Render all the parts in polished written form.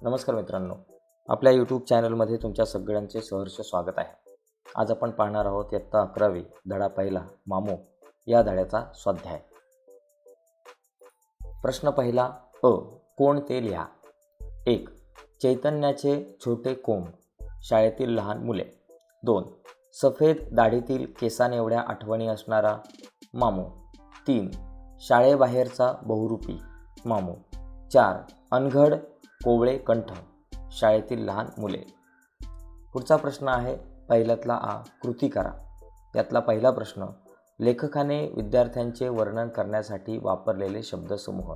नमस्कार मित्रांनो, आपल्या यूट्यूब चॅनलमध्ये तुमच्या सगळ्यांचे सहर्ष स्वागत आहे. आज आपण पाहणार आहोत इयत्ता 11वी धडा पहिला मामू या धड्याचा स्वाध्याय. प्रश्न पहिला अ. कोण ते लिहा. 1. चैतन्याचे छोटे कोंब, शाळेतील लहान मुले. 2. सफेद दाढीतील केसांएवढ्या आठवणी असणारा मामू. 3. शाळेबाहेरचा बहुरूपी मामू. 4. अनघड कोवळे कंठ, शाळेतील लहान मुले. पुढचा प्रश्न आहे पहिल्यातला आ. कृती करा. यातला पहिला प्रश्न, लेखकाने विद्यार्थ्यांचे वर्णन करण्यासाठी वापरलेले शब्दसमूह.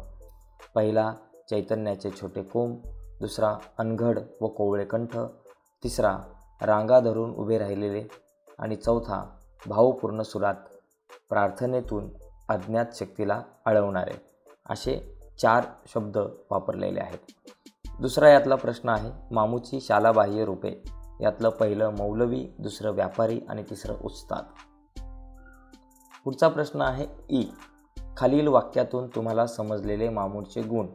पहिला चैतन्याचे छोटे कोंब, दुसरा अनघड व कोवळे कंठ, तिसरा रांगा धरून उभे राहिलेले आणि चौथा भावपूर्ण सुरात प्रार्थनेतून अज्ञात शक्तीला अडवणारे. असे 4 शब्द वापरलेले आहेत. दुसरा यातला प्रश्न आहे मामूची शालाबाह्य रूपे. यातलं पहिलं मौलवी, दुसरं व्यापारी आणि तिसरं उस्ताद. पुढचा प्रश्न आहे ई. खालील वाक्यातून तुम्हाला समजलेले मामूचे गुण.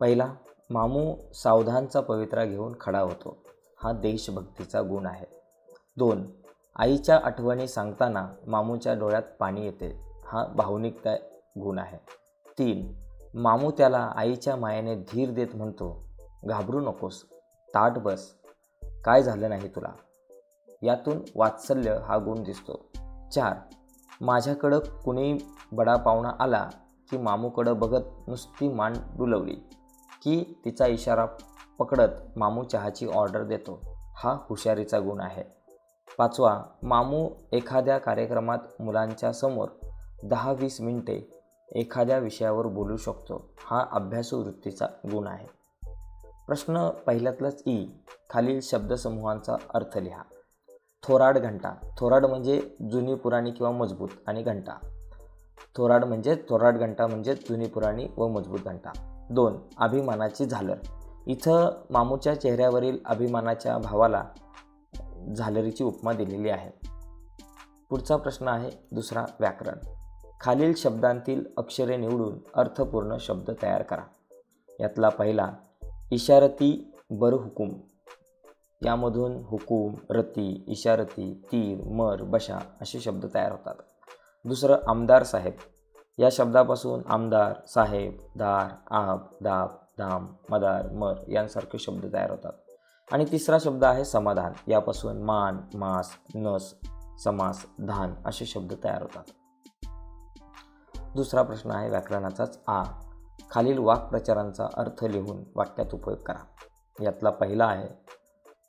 पहिला, मामू सावधानचा पवित्रा घेऊन खडा होतो. हा देशभक्तीचा गुण आहे. 2. आईच्या आठवणी सांगताना मामूच्या डोळ्यात पाणी येते. हा भावनिकता गुण आहे. 3. मामू त्याला आईच्या मायेने धीर देत म्हणतो, घाबरू नकोस, ताठ बस, काय झालं नाही तुला. यातून वात्सल्य हा गुण दिसतो. 4. माझ्याकडं कुणी बडा पाहुणा आला की मामूकडं बघत नुसती मान डुलवली की तिचा इशारा पकडत मामू चहाची ऑर्डर देतो. हा हुशारीचा गुण आहे. 5. मामू एखाद्या कार्यक्रमात मुलांच्या समोर 10-20 मिनिटे एखाद्या विषयावर बोलू शकतो. हा अभ्यासू वृत्तीचा गुण आहे. प्रश्न पहिल्यातलाच ई. खालील शब्दसमूहांचा अर्थ लिहा. थोराड घंटा. थोराड म्हणजे जुनी पुराणी किंवा मजबूत आणि घंटा. थोराड घंटा म्हणजे जुनी पुराणी व मजबूत घंटा. 2. अभिमानाची झालर. इथं मामूच्या चेहऱ्यावरील अभिमानाच्या भावाला झालरीची उपमा दिलेली आहे. पुढचा प्रश्न आहे दुसरा व्याकरण. खालील शब्दांतील अक्षरे निवडून अर्थपूर्ण शब्द तयार करा. यातला पहिला इशारती बरहुकूम. यामधून हुकूम, रती, इशारती, तीर, मर, बशा असे शब्द तयार होतात. दुसरं आमदार साहेब. या शब्दापासून आमदार, साहेब, दार, आब, दाब, धाम, मदार, मर यांसारखे शब्द तयार होतात. आणि तिसरा शब्द आहे समाधान. यापासून मान, मास, नस, समास, धान असे शब्द तयार होतात. दुसरा प्रश्न आहे व्याकरणाचाच आ. खालील वाक्प्रचारांचा अर्थ लिहून वाक्यात उपयोग करा. यातला पहिला आहे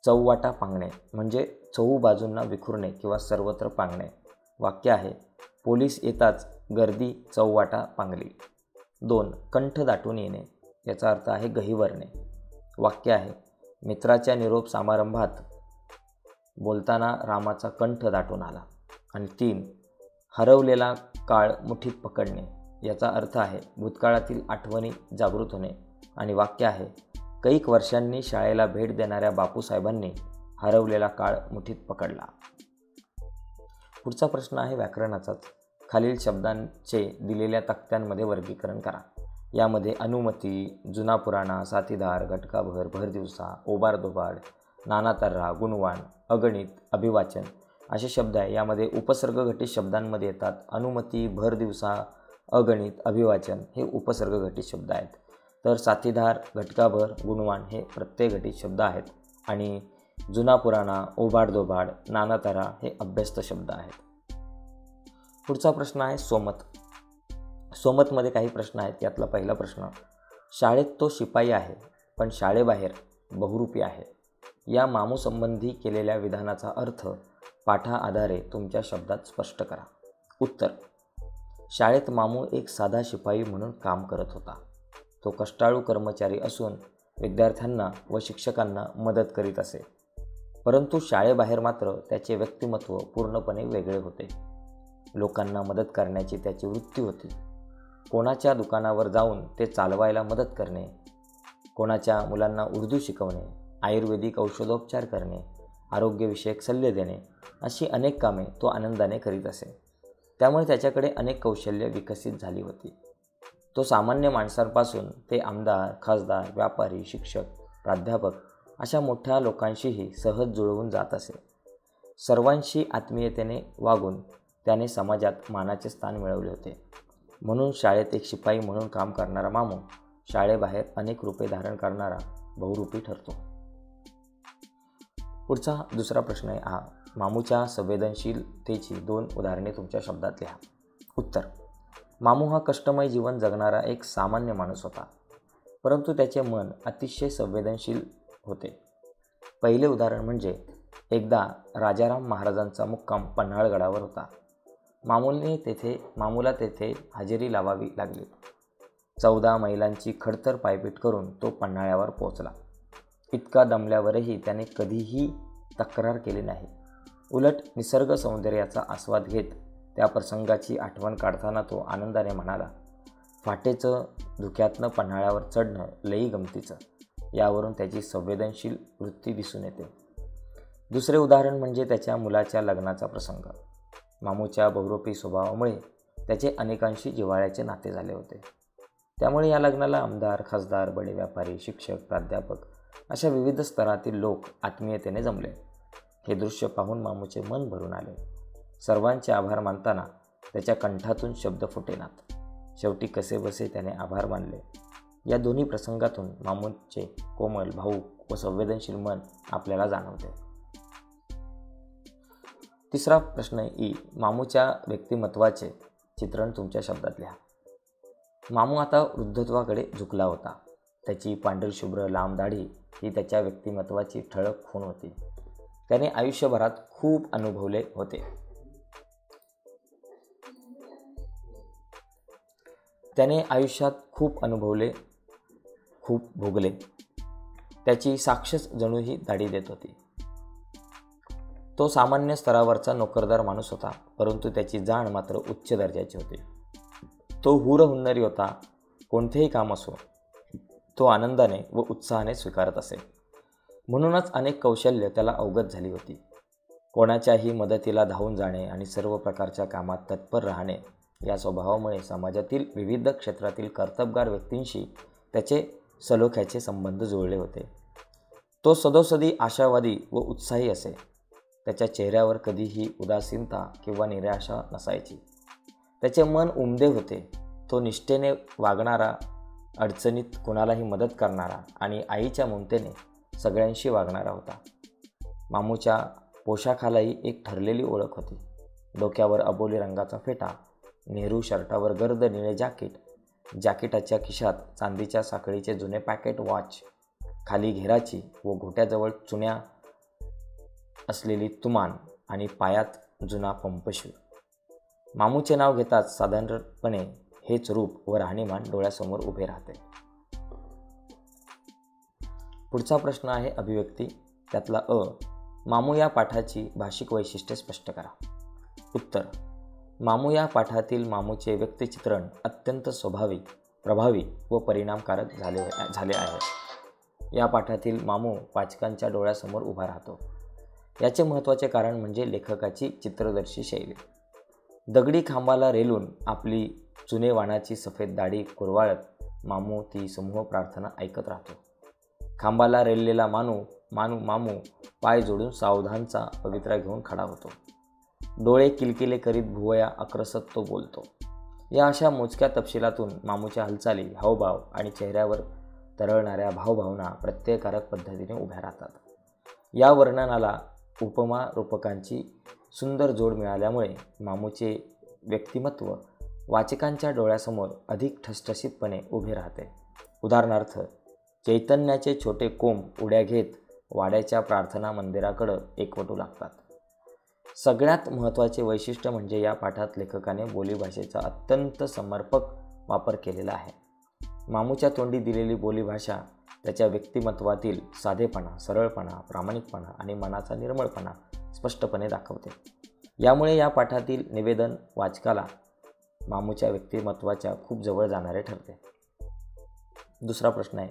चौवाटा पांगणे म्हणजे चहू बाजूंना विखुरणे किंवा सर्वत्र पांगणे. वाक्य आहे पोलीस येताच गर्दी चौवाटा पांगली. 2. कंठ दाटून येणे. याचा अर्थ आहे गहिवरणे. वाक्य आहे मित्राच्या निरोप समारंभात बोलताना रामाचा कंठ दाटून आला. आणि 3. हरवलेला काळ मुठीत पकडणे. याचा अर्थ आहे भूतकाळातील आठवणी जागृत होणे. आणि वाक्य आहे कैक वर्षांनी शाळेला भेट देणाऱ्या बापूसाहेबांनी हरवलेला काळ मुठीत पकडला. पुढचा प्रश्न आहे व्याकरणाचाच. खालील शब्दांचे दिलेल्या तक्त्यांमध्ये वर्गीकरण करा. यामध्ये अनुमती, जुना पुराणा, साथीदार, घटकाभर, भरदिवसा, ओबाडदोबाड, नाना तर्रा, गुणवान, अगणित, अभिवाचन असे शब्द आहे. यामध्ये उपसर्ग घटित शब्दांमध्ये येतात. अनुमती, भरदिवसा, अगणित, अभिवाचन हे उपसर्ग घटित शब्द आहेत. तर साथीदार, घटकाभर, गुणवान हे प्रत्यय घटित शब्द आहेत. आणि जुना पुराणा, ओबाडदोबाड, नाना तर्रा हे अभ्यस्त शब्द आहेत. पुढचा प्रश्न आहे सोमत. सोमतमध्ये काही प्रश्न आहेत. यातला पहिला प्रश्न, शाळेत तो शिपाई आहे पण शाळेबाहेर बहुरूपी आहे. या मामूसंबंधी केलेल्या विधानाचा अर्थ पाठा आधारे तुमच्या शब्दात स्पष्ट करा. उत्तर, शाळेत मामू एक साधा शिपाई म्हणून काम करत होता. तो कष्टाळू कर्मचारी असून विद्यार्थ्यांना व शिक्षकांना मदत करीत असे. परंतु शाळेबाहेर मात्र त्याचे व्यक्तिमत्व पूर्णपणे वेगळे होते. लोकांना मदत करण्याची त्याची वृत्ती होती. कोणाच्या दुकानावर जाऊन ते चालवायला मदत करणे, कोणाच्या मुलांना उर्दू शिकवणे, आयुर्वेदिक औषधोपचार करणे, आरोग्यविषयक सल्ले देणे अशी अनेक कामे तो आनंदाने करीत असे. त्यामुळे त्याच्याकडे अनेक कौशल्य विकसित झाली होती. तो सामान्य माणसांपासून ते आमदार, खासदार, व्यापारी, शिक्षक प्राध्यापक अशा मोठ्या लोकांशीही सहज जुळवून जात असे. सर्वांशी आत्मीयतेने वागून त्याने समाजात मानाचे स्थान मिळवले होते. म्हणून शाळेत एक शिपाई म्हणून काम करणारा मामू शाळेबाहेर अनेक रूपे धारण करणारा बहुरूपी ठरतो. पुढचा दुसरा प्रश्न आहे मामूच्या संवेदनशीलतेची 2 उदाहरणे तुमच्या शब्दात लिहा. उत्तर: मामू हा कष्टमय जीवन जगणारा एक सामान्य माणूस होता, परंतु त्याचे मन अतिशय संवेदनशील होते. पहिले उदाहरण म्हणजे एकदा राजाराम महाराजांचा मुक्काम पन्हाळगडावर होता. मामूला तेथे हजेरी लावावी लागली. 14 मैलांची खडतर पायपीट करून तो पन्हाळ्यावर पोहोचला. इतका दमल्यावरही त्याने कधीही तक्रार केली नाही. उलट निसर्ग सौंदर्याचा आस्वाद घेत त्या प्रसंगाची आठवण काढताना तो आनंदाने म्हणाला, फाटेचं धुक्यातनं पन्हाळ्यावर चढणं लई गमतीचं. यावरून त्याची संवेदनशील वृत्ती दिसून येते. दुसरे उदाहरण म्हणजे त्याच्या मुलाच्या लग्नाचा प्रसंग. मामूच्या बहुरूपी स्वभावामुळे त्याचे अनेकांशी जिव्हाळ्याचे नाते झाले होते. त्यामुळे या लग्नाला आमदार, खासदार, बडे व्यापारी, शिक्षक, प्राध्यापक अशा विविध स्तरातील लोक आत्मीयतेने जमले. हे दृश्य पाहून मामूचे मन भरून आले. सर्वांचे आभार मानताना त्याच्या कंठातून शब्द फुटेनात. शेवटी कसेबसे त्याने आभार मानले. या दोन्ही प्रसंगातून मामूचे कोमल, भावूक व संवेदनशील मन आपल्याला जाणवते. तिसरा प्रश्न मामूच्या व्यक्तिमत्वाचे चित्रण तुमच्या शब्दात लिहा. मामू आता वृद्धत्वाकडे झुकला होता. त्याची पांढरशुभ्र लांब दाढी ही त्याच्या व्यक्तिमत्वाची ठळक खूण होती. त्याने आयुष्यभरात खूप अनुभवले होते. खूप भोगले. त्याची साक्षच जणू ही दाढी देत होती. तो सामान्य स्तरावरचा नोकरदार माणूस होता, परंतु त्याची जाण मात्र उच्च दर्जाची होती. तो हुन्नरी होता. कोणतेही काम असो तो आनंदाने व उत्साहाने स्वीकारत असे. म्हणूनच अनेक कौशल्य त्याला अवगत झाली होती. कोणाच्याही मदतीला धावून जाणे आणि सर्व प्रकारच्या कामात तत्पर राहणे या स्वभावामुळे समाजातील विविध क्षेत्रातील कर्तबगार व्यक्तींशी त्याचे सलोख्याचे संबंध जुळले होते. तो सदोसदी आशावादी व उत्साही असे. त्याच्या चेहऱ्यावर कधीही उदासीनता किंवा निराशा नसायची. त्याचे मन उमदे होते. तो निष्ठेने वागणारा, अडचणीत कोणालाही मदत करणारा आणि आईच्या ममतेने सगळ्यांशी वागणारा होता. मामूच्या पोशाखालाही एक ठरलेली ओळख होती. डोक्यावर अबोली रंगाचा फेटा, नेहरू शर्टावर गर्द निळे जॅकेटाच्या खिशात चांदीच्या साखळीचे जुने पॅकेट वॉच, खाली घेराची व घोट्याजवळ चुन्या असलेली तुमान आणि पायात जुना पंपशू. मामूचे नाव घेताच साधारणपणे हेच रूप व राहणीमान डोळ्यासमोर उभे राहते. पुढचा प्रश्न आहे अभिव्यक्ती. त्यातला मामू या पाठाची भाषिक वैशिष्ट्ये स्पष्ट करा. उत्तर: मामू या पाठातील मामूचे व्यक्तिचित्रण अत्यंत स्वभावी, प्रभावी व परिणामकारक झाले आहे. या पाठातील मामू वाचकांच्या डोळ्यासमोर उभा राहतो. याचे महत्त्वाचे कारण म्हणजे लेखकाची चित्रदर्शी शैली. दगडी खांबाला रेलून आपली चुनेवाणाची सफेद दाढी कुरवाळत मामू ती समूह प्रार्थना ऐकत राहतो. खांबाला रेललेला मामू पाय जोडून सावधानचा पवित्रा घेऊन खडा होतो. डोळे किलकिले करीत भुवया आक्रसत तो बोलतो. या अशा मोजक्या तपशिलातून मामूच्या हालचाली, हावभाव आणि चेहऱ्यावर तरळणाऱ्या भावभावना प्रत्ययकारक पद्धतीने उभ्या राहतात. या वर्णनाला उपमा रूपकांची सुंदर जोड मिळाल्यामुळे मामूचे व्यक्तिमत्व वाचकांच्या डोळ्यासमोर अधिक ठसठशीतपणे उभे राहते. उदाहरणार्थ, चैतन्याचे छोटे कोंब उड्या घेत वाड्याच्या प्रार्थना मंदिराकडे एकवटू लागतात. सगळ्यात महत्त्वाचे वैशिष्ट्य म्हणजे या पाठात लेखकाने बोलीभाषेचा अत्यंत समर्पक वापर केलेला आहे. मामूच्या तोंडी दिलेली बोलीभाषा त्याच्या व्यक्तिमत्वातील साधेपणा, सरळपणा, प्रामाणिकपणा आणि मनाचा निर्मळपणा स्पष्टपणे दाखवते. यामुळे या पाठातील निवेदन वाचकाला मामूच्या व्यक्तिमत्वाच्या खूप जवळ जाणारे ठरते. दुसरा प्रश्न आहे,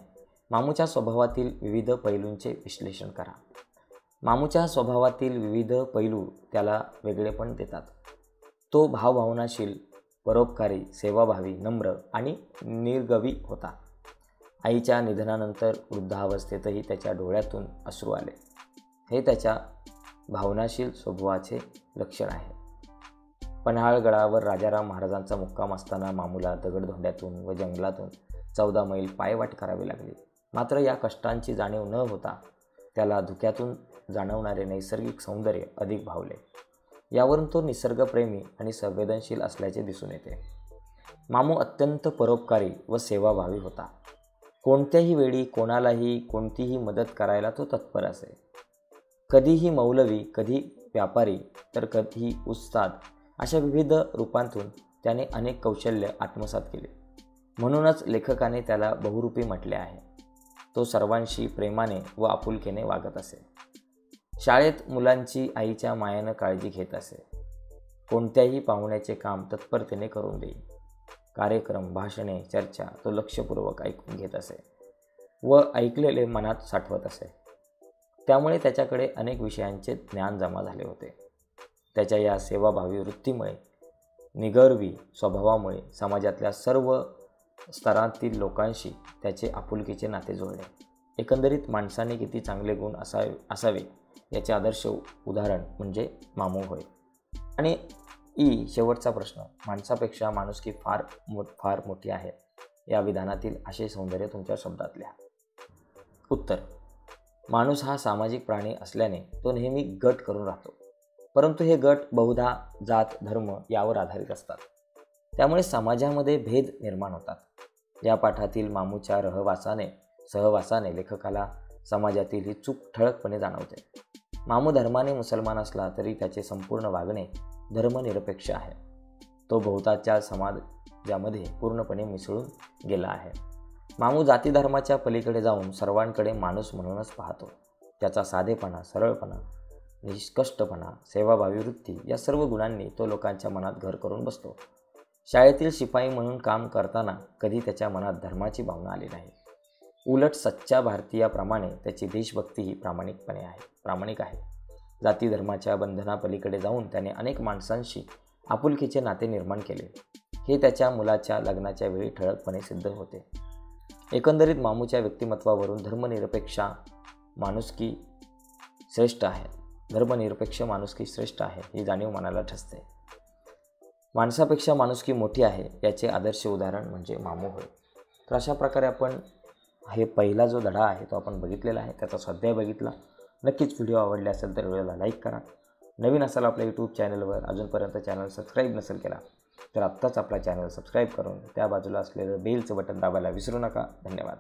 मामूच्या स्वभावातील विविध पैलूंचे विश्लेषण करा. मामूच्या स्वभावातील विविध पैलू त्याला वेगळेपण देतात. तो भावभावनाशील, परोपकारी, सेवाभावी, नम्र आणि निर्गवी होता. आईच्या निधनानंतर वृद्धावस्थेतही त्याच्या डोळ्यातून अश्रू आले. हे त्याच्या भावनाशील स्वभावाचे लक्षण आहे. पन्हाळगडावर राजाराम महाराजांचा मुक्काम असताना मामूला दगडधोंड्यातून व जंगलातून 14 मैल पायवाट करावी लागली. मात्र या कष्टांची जाणीव न होता त्याला धुक्यातून जाणवणारे नैसर्गिक सौंदर्य अधिक भावले. यावरून तो निसर्गप्रेमी आणि संवेदनशील असल्याचे दिसून येते. मामू अत्यंत परोपकारी व सेवाभावी होता. कोणत्याही वेळी कोणालाही कोणतीही मदत करायला तो तत्पर असे. कधीही मौलवी, कधी व्यापारी, तर कधी उस्ताद अशा विविध रूपांतून त्याने अनेक कौशल्य आत्मसात केले. म्हणूनच लेखकाने त्याला बहुरूपी म्हटले आहे. तो सर्वांशी प्रेमाने व आपुलकीने वागत असे. शाळेत मुलांची आईच्या मायेनं काळजी घेत असे. कोणत्याही पाहुण्याचे काम तत्परतेने करून देई. कार्यक्रम, भाषणे, चर्चा तो लक्षपूर्वक ऐकून घेत असे व ऐकलेले मनात साठवत असे. त्यामुळे त्याच्याकडे अनेक विषयांचे ज्ञान जमा झाले होते. त्याच्या या सेवाभावी वृत्तीमुळे, निगर्वी स्वभावामुळे समाजातल्या सर्व स्तरांतील लोकांशी त्याचे आपुलकीचे नाते जुळले. एकंदरीत माणसाने किती चांगले गुण असावे याचे आदर्श उदाहरण म्हणजे मामू होय. आणि शेवटचा प्रश्न, माणसापेक्षा माणुसकी फार मोठी आहे. या विधानातील असे सौंदर्य तुमच्या शब्दात लिहा. उत्तर: माणूस हा सामाजिक प्राणी असल्याने तो नेहमी गट करून राहतो. परंतु हे गट बहुधा जात, धर्म यावर आधारित असतात. त्यामुळे समाजामध्ये भेद निर्माण होतात. या पाठातील मामूच्या सहवासाने लेखकाला समाजातील ही चूक ठळकपणे जाणवते. मामू धर्माने मुसलमान असला तरी त्याचे संपूर्ण वागणे धर्मनिरपेक्ष आहे. तो बहुताच्या समाजामध्ये पूर्णपणे मिसळून गेला आहे. मामू जाती धर्माच्या पलीकडे जाऊन सर्वांकडे माणूस म्हणूनच पाहतो. त्याचा साधेपणा, सरळपणा, निष्कष्टपणा, सेवाभावी वृत्ती या सर्व गुणांनी तो लोकांच्या मनात घर करून बसतो. शाळेतील शिपाई म्हणून काम करताना कधी त्याच्या मनात धर्माची भावना आली नाही. उलट सच्च्या भारतीयाप्रमाणे त्याची देशभक्तीही प्रामाणिक आहे. जाती धर्माच्या बंधनापलीकडे जाऊन त्याने अनेक माणसांशी आपुलकीचे नाते निर्माण केले. हे त्याच्या मुलाच्या लग्नाच्या वेळी ठळकपणे सिद्ध होते. एकंदरीत मामूच्या व्यक्तिमत्वावरून धर्मनिरपेक्ष माणुसकी श्रेष्ठ आहे ही जाणीव मनाला ठसते. माणसापेक्षा माणुसकी मोठी आहे याचे आदर्श उदाहरण म्हणजे मामू होय. तर अशा प्रकारे आपण हे पहिला जो धडा आहे तो आपण बघितलेला आहे, त्याचा स्वाध्याय बघितला. नक्कीच व्हिडिओ आवडले असेल तर व्हिडिओला लाईक करा. नवीन असाल आपल्या यूट्यूब चॅनलवर, अजूनपर्यंत चॅनल सबस्क्राईब नसेल केला तर आत्ताच आपला चॅनल सबस्क्राईब करून त्या बाजूला असलेलं बेलचं बटन दाबायला विसरू नका. धन्यवाद.